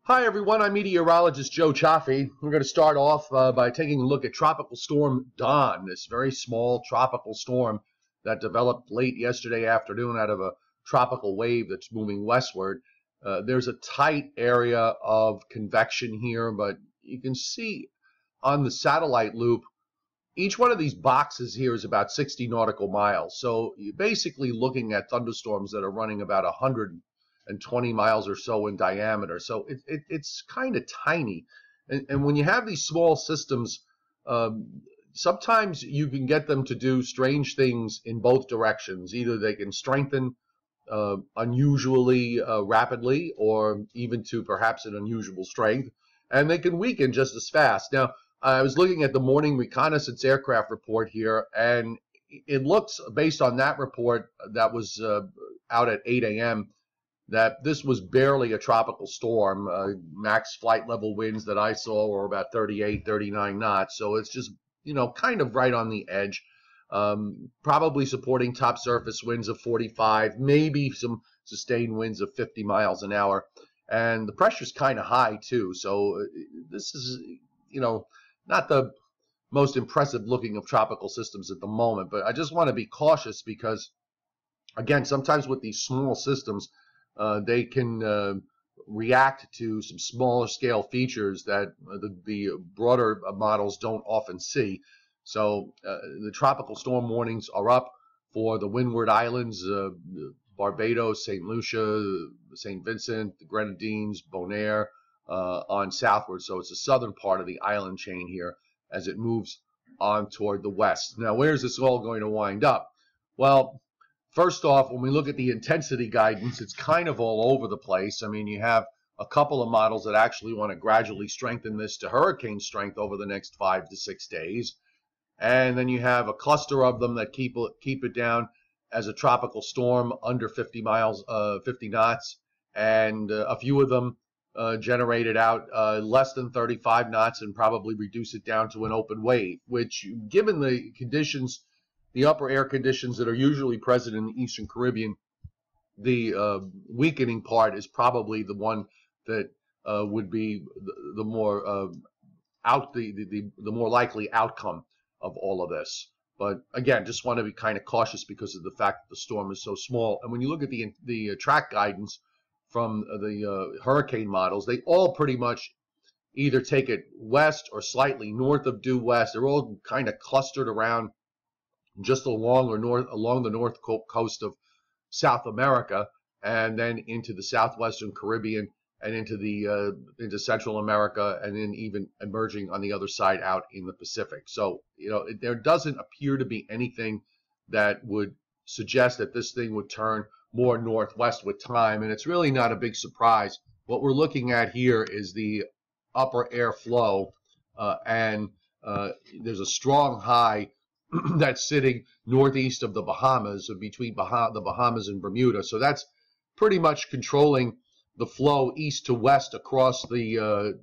Hi everyone, I'm meteorologist Joe Chaffee. We're going to start off by taking a look at Tropical Storm Don, this very small tropical storm that developed late yesterday afternoon out of a tropical wave that's moving westward. There's a tight area of convection here, but you can see on the satellite loop, each one of these boxes here is about 60 nautical miles. So you're basically looking at thunderstorms that are running about 120 miles or so in diameter. So it's kind of tiny. And when you have these small systems, sometimes you can get them to do strange things in both directions. Either they can strengthen unusually rapidly, or even to perhaps an unusual strength, and they can weaken just as fast. Now, I was looking at the morning reconnaissance aircraft report here, and it looks, based on that report that was out at 8 a.m., that this was barely a tropical storm. Max flight level winds that I saw were about 38, 39 knots. So it's just, kind of right on the edge. Probably supporting top surface winds of 45, maybe some sustained winds of 50 miles an hour. And the pressure's kind of high, too. So this is, not the most impressive looking of tropical systems at the moment. But I just want to be cautious because, again, sometimes with these small systems, they can react to some smaller scale features that the broader models don't often see. So the tropical storm warnings are up for the Windward Islands, Barbados, St. Lucia, St. Vincent, the Grenadines, Bonaire, on southward. So it's the southern part of the island chain here as it moves on toward the west. Now, where's this all going to wind up? Well, first off, when we look at the intensity guidance, it's kind of all over the place. I mean, you have a couple of models that actually want to gradually strengthen this to hurricane strength over the next 5 to 6 days. And then you have a cluster of them that keep it down as a tropical storm under 50 knots. And a few of them generated out less than 35 knots and probably reduce it down to an open wave, which, given the conditions, the upper air conditions that are usually present in the Eastern Caribbean, the weakening part is probably the one that would be the more the more likely outcome of all of this. But again, just want to be kind of cautious because of the fact that the storm is so small. And when you look at the track guidance from the hurricane models, they all pretty much either take it west or slightly north of due west. They're all kind of clustered around just along the north coast of South America, and then into the southwestern Caribbean, and into Central America, and then even emerging on the other side out in the Pacific. So there doesn't appear to be anything that would suggest that this thing would turn more northwest with time, and it's really not a big surprise. What we're looking at here is the upper air flow, and there's a strong high that's sitting northeast of the Bahamas, or between the Bahamas and Bermuda. So that's pretty much controlling the flow east to west across the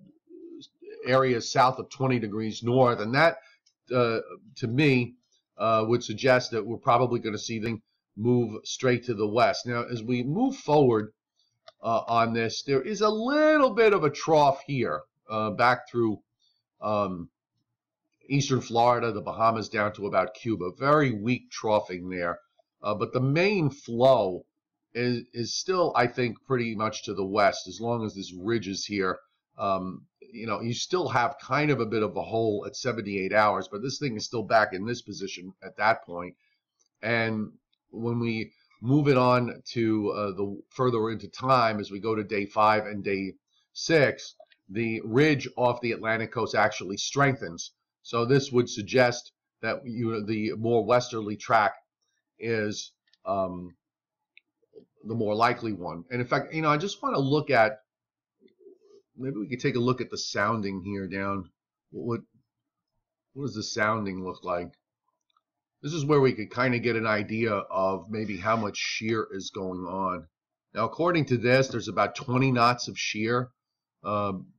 areas south of 20 degrees north. And that, to me, would suggest that we're probably going to see them move straight to the west. Now, as we move forward on this, there is a little bit of a trough here back through eastern Florida, the Bahamas, down to about Cuba. Very weak troughing there. But the main flow is still, I think, pretty much to the west, as long as this ridge is here. You still have kind of a bit of a hole at 78 hours, but this thing is still back in this position at that point. And when we move it on to the further into time, as we go to day 5 and day 6, the ridge off the Atlantic coast actually strengthens. So this would suggest that the more westerly track is the more likely one. And in fact, I just want to look at, maybe we could take a look at the sounding here down. What does the sounding look like? This is where we could kind of get an idea of maybe how much shear is going on. Now, according to this, there's about 20 knots of shear in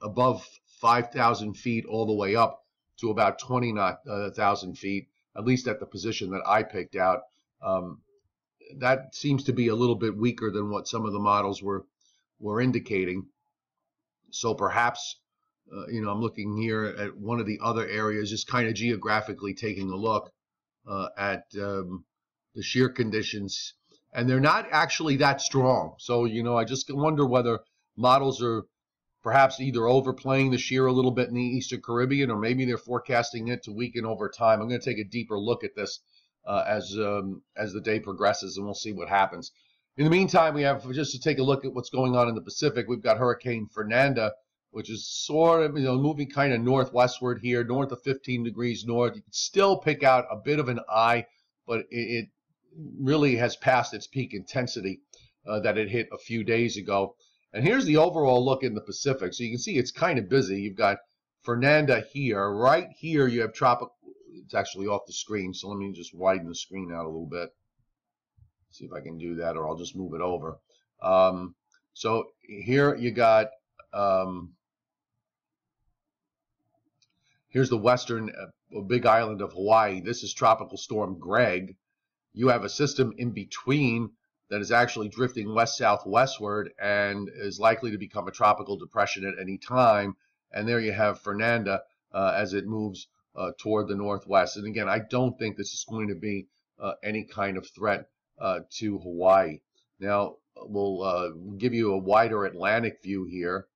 above 5,000 feet all the way up to about 20,000 feet, at least at the position that I picked out. That seems to be a little bit weaker than what some of the models were were indicating. So perhaps, I'm looking here at one of the other areas, just kind of geographically taking a look at the shear conditions, and they're not actually that strong. So, I just wonder whether models are perhaps either overplaying the shear a little bit in the Eastern Caribbean, or maybe they're forecasting it to weaken over time. I'm going to take a deeper look at this as the day progresses, and we'll see what happens. In the meantime, we have, just to take a look at what's going on in the Pacific, we've got Hurricane Fernanda, which is sort of, moving kind of northwestward here, north of 15 degrees north. You can still pick out a bit of an eye, but it really has passed its peak intensity that it hit a few days ago. And here's the overall look in the Pacific. So you can see it's kind of busy. You've got Fernanda here. Right here you have tropical. It's actually off the screen, so let me just widen the screen out a little bit. See if I can do that, or I'll just move it over. So here you got, here's the western big island of Hawaii. This is Tropical Storm Greg. You have a system in between that is actually drifting west-southwestward and is likely to become a tropical depression at any time. And there you have Fernanda as it moves toward the northwest. And again, I don't think this is going to be any kind of threat to Hawaii. Now, we'll give you a wider Atlantic view here.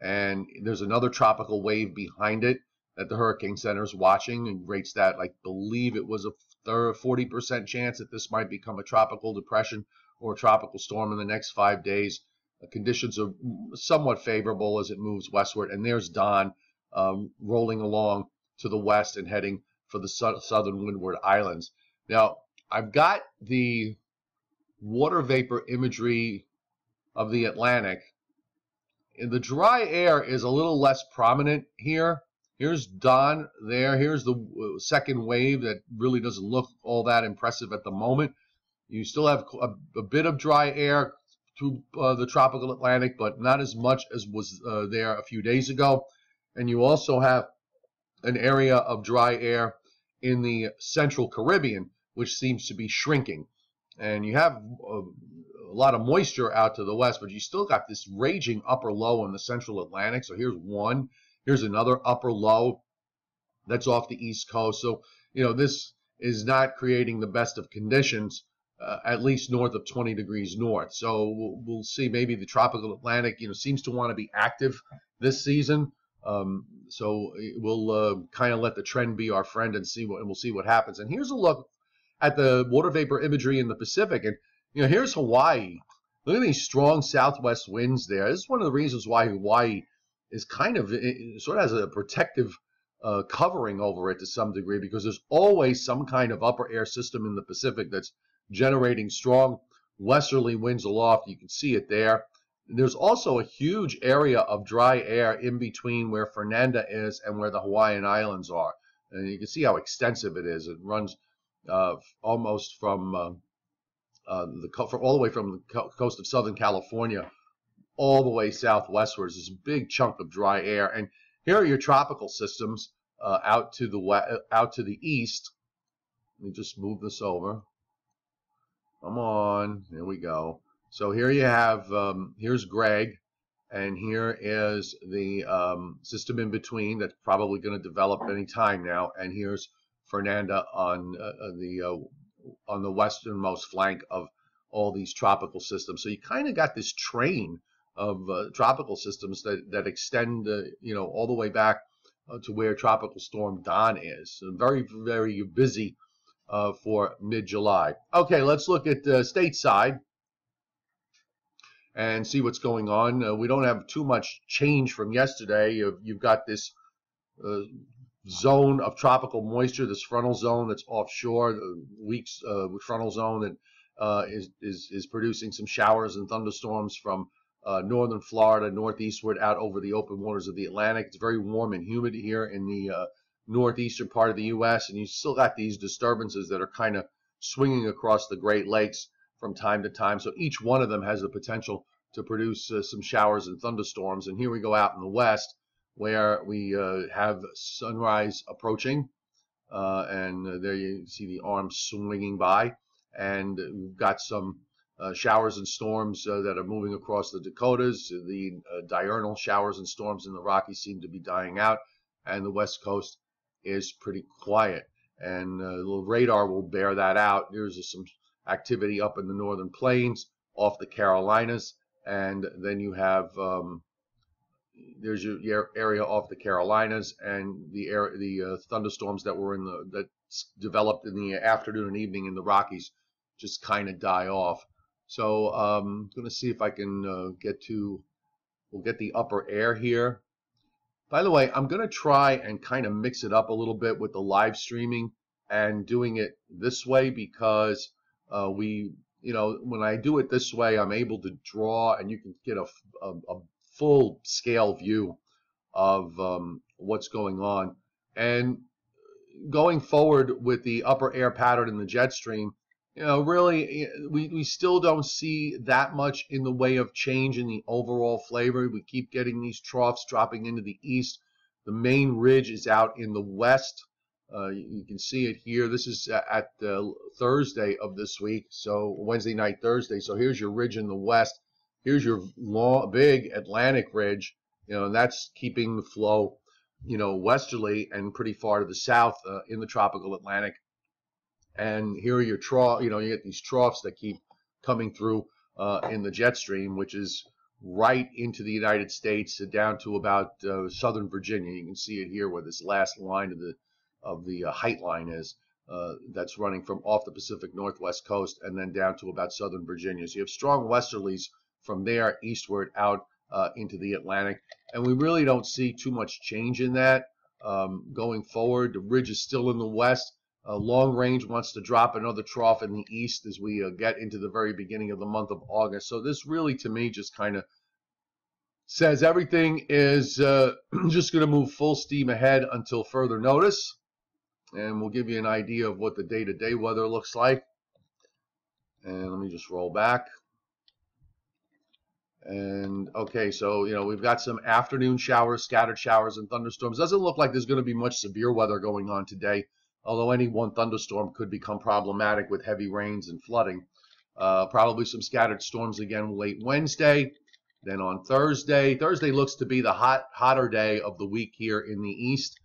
And there's another tropical wave behind it that the Hurricane Center is watching, and rates that, I believe it was a 40% chance that this might become a tropical depression or a tropical storm in the next 5 days. The conditions are somewhat favorable as it moves westward. And there's Don rolling along to the west and heading for the southern Windward Islands. Now, I've got the water vapor imagery of the Atlantic. And the dry air is a little less prominent here. Here's Don there. Here's the second wave that really doesn't look all that impressive at the moment. You still have a bit of dry air through the tropical Atlantic, but not as much as was there a few days ago. And you also have an area of dry air in the central Caribbean, which seems to be shrinking. And you have a lot of moisture out to the west, but you still got this raging upper low in the central Atlantic. So here's one. Here's another upper low that's off the east coast. So, this is not creating the best of conditions, at least north of 20 degrees north. So we'll see. Maybe the tropical Atlantic, seems to want to be active this season. So we'll kind of let the trend be our friend and we'll see what happens. And here's a look at the water vapor imagery in the Pacific. And, here's Hawaii. Look at these strong southwest winds there. This is one of the reasons why Hawaii is kind of, it sort of has a protective covering over it to some degree, because there's always some kind of upper air system in the Pacific that's generating strong westerly winds aloft. You can see it there. And there's also a huge area of dry air in between where Fernanda is and where the Hawaiian Islands are. And you can see how extensive it is. It runs almost from all the way from the coast of Southern California all the way southwestward. There's this big chunk of dry air, and here are your tropical systems out to the east. Let me just move this over. Come on, there we go. So here you have here's Greg, and here is the system in between that's probably going to develop any time now, and here's Fernanda on the westernmost flank of all these tropical systems. So you kind of got this train of tropical systems that extend, all the way back to where Tropical Storm Don is. So very, very busy for mid-July. Okay, let's look at stateside and see what's going on. We don't have too much change from yesterday. You've got this zone of tropical moisture, this frontal zone that's offshore, the weak frontal zone that is producing some showers and thunderstorms from northern Florida northeastward out over the open waters of the Atlantic. It's very warm and humid here in the northeastern part of the U.S., and you still got these disturbances that are kind of swinging across the Great Lakes from time to time. So each one of them has the potential to produce some showers and thunderstorms. And here we go out in the west, where we have sunrise approaching, and there you see the arms swinging by, and we've got some showers and storms that are moving across the Dakotas. The diurnal showers and storms in the Rockies seem to be dying out, and the West Coast is pretty quiet. And the radar will bear that out. There's some activity up in the northern plains, off the Carolinas, and then you have there's your area off the Carolinas, and the thunderstorms that were that developed in the afternoon and evening in the Rockies just kind of die off. So I'm going to see if I can we'll get the upper air here. By the way, I'm going to try and kind of mix it up a little bit with the live streaming and doing it this way, because when I do it this way, I'm able to draw, and you can get a full scale view of what's going on. And going forward with the upper air pattern in the jet stream, really, we still don't see that much in the way of change in the overall flavor. We keep getting these troughs dropping into the east. The main ridge is out in the west. You can see it here. This is at Thursday of this week, so Wednesday night, Thursday. So here's your ridge in the west. Here's your long, big Atlantic ridge, and that's keeping the flow, westerly and pretty far to the south in the tropical Atlantic. And here are your trough. You get these troughs that keep coming through in the jet stream, which is right into the United States, down to about southern Virginia. You can see it here where this last line of the height line is. That's running from off the Pacific Northwest coast and then down to about southern Virginia. So you have strong westerlies from there eastward out into the Atlantic, and we really don't see too much change in that going forward. The ridge is still in the west. Long range wants to drop another trough in the east as we get into the very beginning of the month of August. So this really, to me, just kind of says everything is just going to move full steam ahead until further notice. And we'll give you an idea of what the day-to-day weather looks like. And let me just roll back. And okay, so we've got some afternoon showers, scattered showers, and thunderstorms. Doesn't look like there's going to be much severe weather going on today, although any one thunderstorm could become problematic with heavy rains and flooding. Probably some scattered storms again late Wednesday. Then on Thursday looks to be the hotter day of the week here in the east.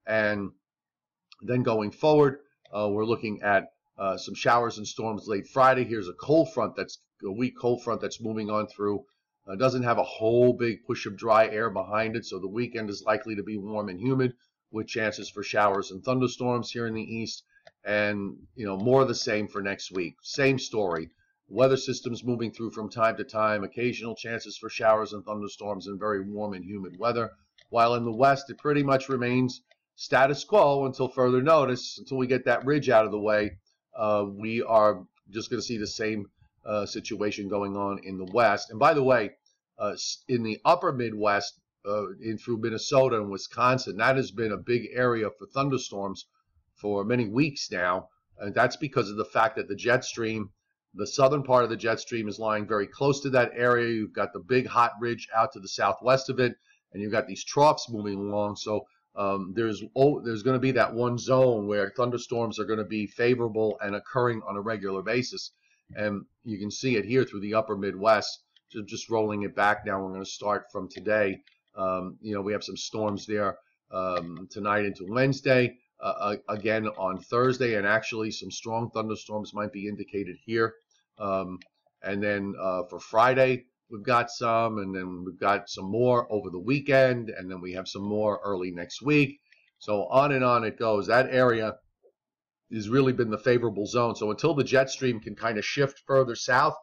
And then going forward, we're looking at some showers and storms late Friday. Here's a cold front a weak cold front that's moving on through. Doesn't have a whole big push of dry air behind it, so the weekend is likely to be warm and humid with chances for showers and thunderstorms here in the east. And more of the same for next week. Same story. Weather systems moving through from time to time, occasional chances for showers and thunderstorms and very warm and humid weather. While in the west, it pretty much remains status quo until further notice. Until we get that ridge out of the way, we are just going to see the same situation going on in the west. And by the way, in the upper Midwest, in through Minnesota and Wisconsin, that has been a big area for thunderstorms for many weeks now. And that's because of the fact that the jet stream, the southern part of the jet stream, is lying very close to that area. You've got the big hot ridge out to the southwest of it, and you've got these troughs moving along. So there's going to be that one zone where thunderstorms are going to be favorable and occurring on a regular basis. And you can see it here through the upper Midwest. Just rolling it back now, we're going to start from today. We have some storms there tonight into Wednesday, again on Thursday, and actually some strong thunderstorms might be indicated here. And then for Friday, we've got some, and then we've got some more over the weekend, and then we have some more early next week. So on and on it goes. That area has really been the favorable zone. So until the jet stream can kind of shift further south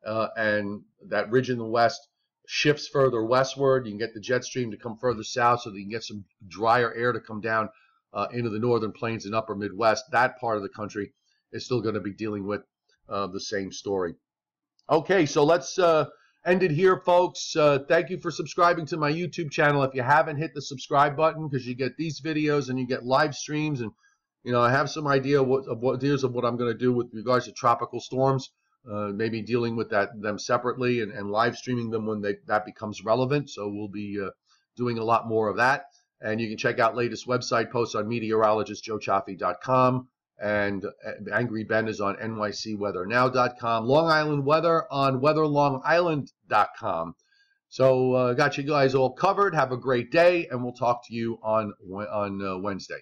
and that ridge in the west shifts further westward, you can get the jet stream to come further south so that you can get some drier air to come down into the northern plains and upper Midwest. That part of the country is still going to be dealing with the same story. Okay, so let's end it here, folks. Thank you for subscribing to my YouTube channel. If you haven't, hit the subscribe button, because you get these videos and you get live streams, and I have some idea of what I'm going to do with regards to tropical storms. Maybe dealing with them separately and live streaming them when that becomes relevant. So we'll be doing a lot more of that. And you can check out latest website posts on meteorologistjoechaffee.com. And Angry Ben is on nycweathernow.com. Long Island weather on weatherlongisland.com. So got you guys all covered. Have a great day, and we'll talk to you on Wednesday.